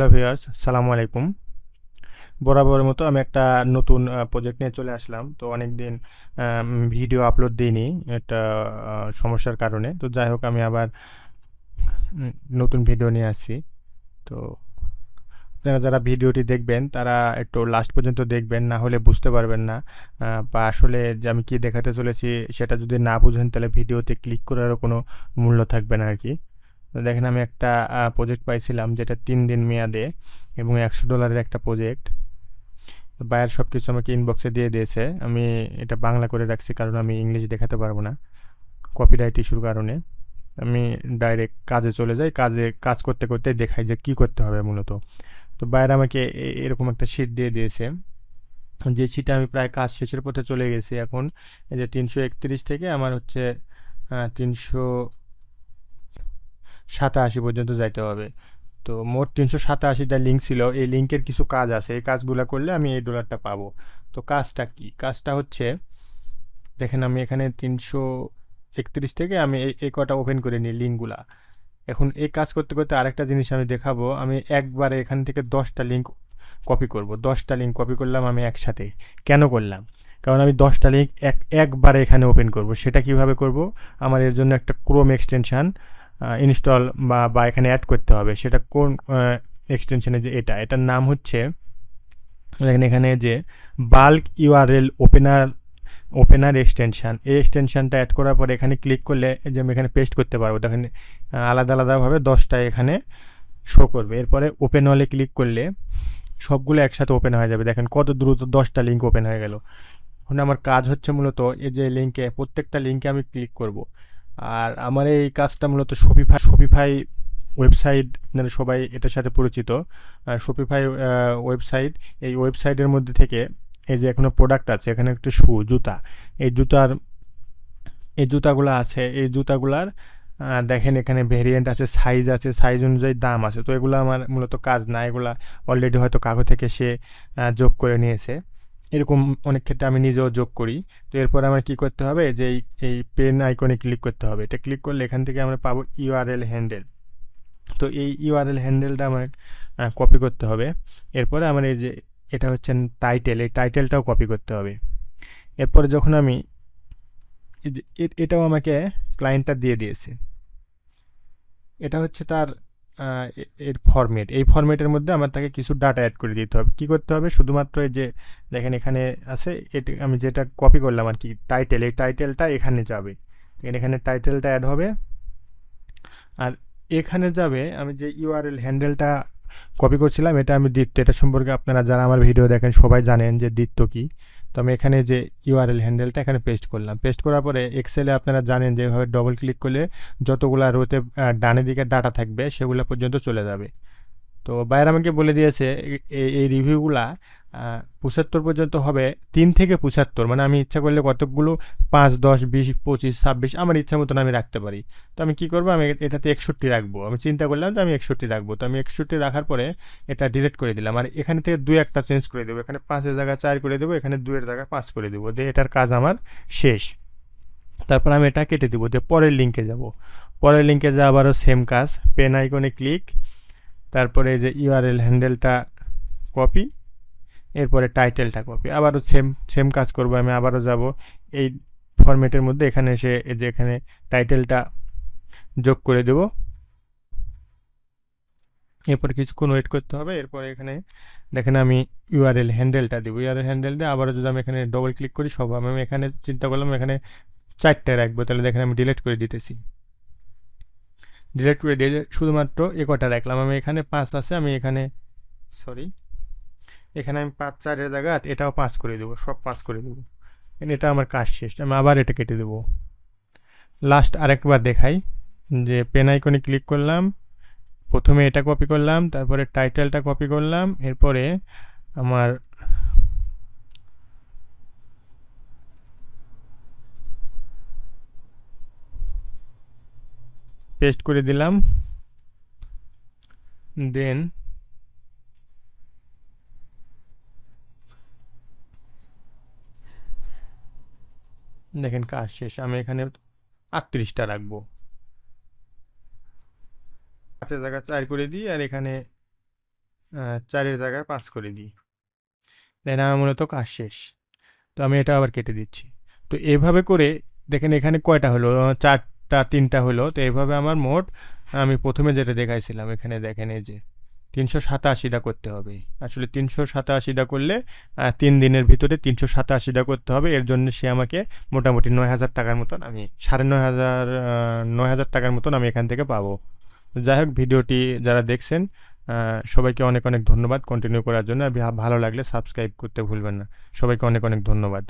Hello viewers, সালামু আলাইকুম। বরাবরের মতো আমি একটা নতুন প্রজেক্ট নিয়ে চলে আসলাম। তো অনেকদিন ভিডিও আপলোড দিইনি একটা সমস্যার কারণে। তো যাই হোক আমি আবার উম নতুন ভিডিও নিয়ে আসছি। তো আপনারা যারা ভিডিওটি দেখবেন তারা একটু লাস্ট পর্যন্ত দেখবেন, না হলে বুঝতে পারবেন না। বা আসলে যে আমি কি দেখাতে চলেছি সেটা যদি না বুঝেন তাহলে ভিডিওতে ক্লিক করারও কোনো মূল্য থাকবে না আরকি। তো দেখেন আমি একটা প্রজেক্ট পাইছিলাম যেটা ৩ দিন মেয়াদে এবং $১০০ একটা প্রজেক্ট। তো বায়ার সব কিছু আমাকে ইনবক্সে দিয়ে দিয়েছে। আমি এটা বাংলা করে রাখছি কারণ আমি ইংলিশ দেখাতে পারবো না কপিরাইট ইস্যুর কারণে। আমি ডাইরেক্ট কাজে চলে যাই, কাজ করতে করতে দেখাই যে কি করতে হবে মূলত। তো বায়ার আমাকে এরকম একটা শিট দিয়ে দিয়েছে, যে শিটে আমি প্রায় কাজ শেষের পথে চলে গেছি। এখন এই যে ৩৩১ থেকে আমার হচ্ছে ৩87 পর্যন্ত যাইতে হবে। তো মোট ৩87টা লিঙ্ক ছিল। এই লিঙ্কের কিছু কাজ আছে, এই কাজগুলো করলে আমি এই ডলারটা পাবো। তো কাজটা কি? কাজটা হচ্ছে, দেখেন আমি এখানে ৩৩১ থেকে আমি এই কটা ওপেন করে নিই লিঙ্কগুলা। এখন এই কাজ করতে করতে আরেকটা জিনিস আমি দেখাবো। আমি একবারে এখান থেকে 10টা লিঙ্ক কপি করব। 10টা লিঙ্ক কপি করলাম আমি একসাথে। কেন করলাম? কারণ আমি 10টা লিঙ্ক একবারে এখানে ওপেন করব। সেটা কিভাবে করব? আমার এর জন্য একটা ক্রোম এক্সটেনশন ইনস্টল বা এখানে অ্যাড করতে হবে। সেটা কোন এক্সটেনশনে, যে এটার নাম হচ্ছে, দেখেন এখানে যে বাল্ক ইউআরএল ওপেনার এক্সটেনশন। এই এক্সটেনশনটা অ্যাড করার পরে এখানে ক্লিক করলে যে আমি এখানে পেস্ট করতে পারবো। দেখেন আলাদা আলাদাভাবে 10টা এখানে শো করবে। এরপরে ওপেন হলে ক্লিক করলে সবগুলো একসাথে ওপেন হয়ে যাবে। দেখেন কত দ্রুত 10টা লিঙ্ক ওপেন হয়ে গেল। এখন আমার কাজ হচ্ছে মূলত এই যে লিঙ্কে, প্রত্যেকটা লিঙ্কে আমি ক্লিক করব। আর আমার এই কাজটা মূলত শপিফাই ওয়েবসাইট, আপনারা সবাই এটার সাথে পরিচিত। শপিফাই ওয়েবসাইট, এই ওয়েবসাইটের মধ্যে থেকে এই যে এখনো প্রোডাক্ট আছে, এখানে একটা জুতা, এই জুতার এই জুতাগুলো আছে, এই জুতাগুলার দেখেন এখানে ভেরিয়েন্ট আছে, সাইজ আছে, সাইজ অনুযায়ী দাম আছে। তো এগুলো আমার মূলত কাজ না, এগুলা অলরেডি হয়তো কাগজ থেকে সে যোগ করে নিয়েছে। এরকম অনেক ক্ষেত্রে আমি নিজেও যোগ করি। তো এরপর আমার কি করতে হবে, যে এই পেন আইকনে ক্লিক করতে হবে। এটা ক্লিক করলে এখান থেকে আমরা পাবো ইউআরএল হ্যান্ডেল। তো এই ইউআরএল হ্যান্ডেলটা আমার কপি করতে হবে। এরপরে আমার এই যে এটা হচ্ছে টাইটেল, এই টাইটেলটাও কপি করতে হবে। এরপরে যখন আমি এই যে এটাও আমাকে ক্লায়েন্টটা দিয়ে দিয়েছে। এটা হচ্ছে তার এর ফরম্যাট। এই ফরম্যাটের মধ্যে আমার তাকে কিছু ডাটা অ্যাড করে দিতে হবে। কি করতে হবে? শুধুমাত্র এই যে দেখেন এখানে আছে, এটা আমি যেটা কপি করলাম আর কি, টাইটেল, এই টাইটেলটা এখানে যাবে। এখানে টাইটেলটা অ্যাড হবে। আর এখানে যাবে আমি যে ইউআরএল হ্যান্ডেলটা কপি করছিলাম, এটা আমি দ্বিত্ব, এটা সম্পর্কে আপনারা যারা আমার ভিডিও দেখেন সবাই জানেন যে দ্বিত্ব কি। তো আমি এখানে যে ইউআরএল হ্যান্ডেলটা এখানে পেস্ট করলাম। পেস্ট করার পরে এক্সেলে আপনারা জানেন যে এভাবে ডবল ক্লিক করলে যতগুলা রোতে ডানে দিকে ডাটা থাকবে সেগুলো পর্যন্ত চলে যাবে। তো বায়ার আমাকে বলে দিয়েছে এই রিভিউগুলা ৭৫ পর্যন্ত হবে, ৩ থেকে ৭৫, মানে আমি ইচ্ছা করলে কতকগুলো ৫, ১০, ২০, ২৫, ২৬ আমার ইচ্ছা মতন আমি রাখতে পারি। তো আমি কি করবো, আমি এটাতে ৬১ রাখবো। আমি চিন্তা করলাম যে আমি ৬১ রাখবো। তো আমি ৬১ রাখার পরে এটা ডিলিট করে দিলাম। আর এখানে থেকে ২-১টা চেঞ্জ করে দেবো। এখানে ৫-এর জায়গায় ৪ করে দেবো, এখানে ২-এর জায়গায় ৫ করে দেবো, দিয়ে এটার কাজ আমার শেষ। তারপর আমি এটা কেটে দেবো, দিয়ে পরের লিঙ্কে যাব। পরের লিঙ্কে যা আবারও সেম কাজ, পেন আইকনে ক্লিক, তারপরে যে ইউআরএল হ্যান্ডেলটা কপি, এরপরে টাইটেলটা কপি, আবারও সেম সেম কাজ করব। আমি আবারও যাব এই ফরম্যাটের মধ্যে, এখানে এসে এই যে এখানে টাইটেলটা যোগ করে দেব। এরপরে কিছুক্ষণ ওয়েট করতে হবে। এরপরে এখানে দেখেন আমি ইউআরএল হ্যান্ডেলটা দেবো। ইউআরএল হ্যান্ডেল দিয়ে আবারও যদি আমি এখানে ডবল ক্লিক করি, সব আমি এখানে চিন্তা করলাম এখানে 4টে রাখবো। তাহলে দেখেন আমি ডিলিট করে দিতেছি। ডিলিট করে দিয়ে শুধুমাত্র এ কটা রাখলাম। আমি এখানে 5 আছে, আমি এখানে সরি, এখানে আমি 5-4-এর জায়গা এটাও 5 করে দেবো, সব 5 করে দেবো। এটা আমার কাজ শেষ। আমি আবার এটা কেটে দেবো। লাস্ট আরেকবার দেখাই, যে পেন আইকনে ক্লিক করলাম, প্রথমে এটা কপি করলাম, তারপরে টাইটেলটা কপি করলাম, এরপরে আমার পেস্ট করে দিলাম। দেন দেখেন কাজ শেষ। আমি এখানে 38টা রাখবো, 5-এর জায়গায় 4 করে দিই, আর এখানে 4-এর জায়গায় 5 করে দিই। দেন আমার মূলত কাজ শেষ। তো আমি এটা আবার কেটে দিচ্ছি। তো এভাবে করে দেখেন এখানে কয়টা হলো? 4টা 3টা হলো। তো এভাবে আমার মোট আমি ১ম এ যেটা দেখাইছিলাম এখানে দেখেন এই যে ৩৮৭টা করতে হবে। আসলে ৩৮৭টা করলে ৩ দিনের ভিতরে ৩৮৭টা করতে হবে। এর জন্য সে আমাকে মোটামুটি ৯,০০০ টাকার মতন আমি ৯,৫০০ ৯,০০০ টাকার মতন আমি এখান থেকে পাবো। যাই হোক ভিডিওটি যারা দেখছেন সবাইকে অনেক, অনেক ধন্যবাদ কন্টিনিউ করার জন্য। আর ভালো লাগলে সাবস্ক্রাইব করতে ভুলবেন না। সবাইকে অনেক, অনেক ধন্যবাদ।